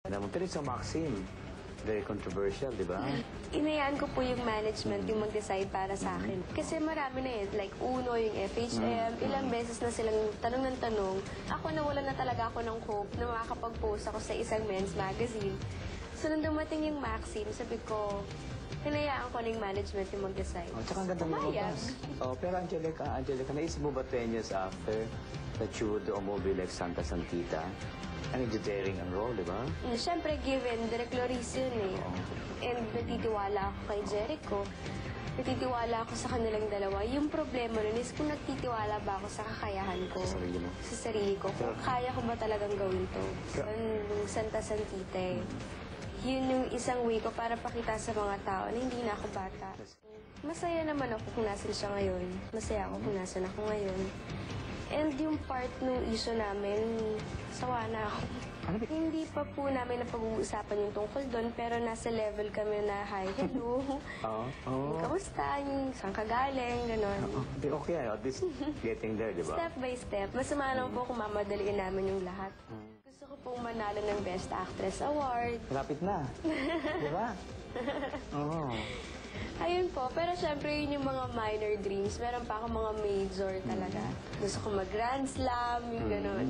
Pero sa Maxim, very controversial, di ba? Inayaan ko po yung management yung mag-decide para sa akin. Kasi marami na like UNO, yung FHM, ilang beses na silang tanong ng tanong. Ako nawalan na talaga ako ng hope na makakapag-post ako sa isang men's magazine. So nung dumating yung Maxim, sabi ko, hinayaan ko na yung management yung mag-decide. Oh, tsaka ang ganda mo Pumayag. Oh, pero Angelica, naisip mo ba 10 years after that you would do a movie like Santa Santita? Ano yung daring ang role, di ba? Siyempre, given, Direk Loris yun eh. And natitiwala ako kay Jericho. Natitiwala ako sa kanilang dalawa. Yung problema nun is kung nagtitiwala ba ako sa kakayahan ko. Sa sarili mo. Sa sarili ko. Kung kaya ko ba talagang gawin to. Yung Santa Santita eh. Yun yung isang way ko para pakita sa mga tao na hindi na ako bata. Masaya naman ako kung nasan siya ngayon. Masaya ako kung nasan ako ngayon. And yung part nung issue namin, sawa na ako. Hindi pa po namin napag-uusapan yung tungkol doon, pero nasa level kami na, hi, hello. Kamusta? Saan ka galing? Ganon. Okay, at least getting there, di ba? Step by step. Masama naman po kung mamadaliin namin yung lahat. Gusto ko pong manalo ng Best Actress Award. Malapit na. Di ba? Oo. Ayun po. Pero syempre yun yung mga minor dreams. Meron pa ako mga major talaga. Gusto ko mag-Grand Slam, yung ganon.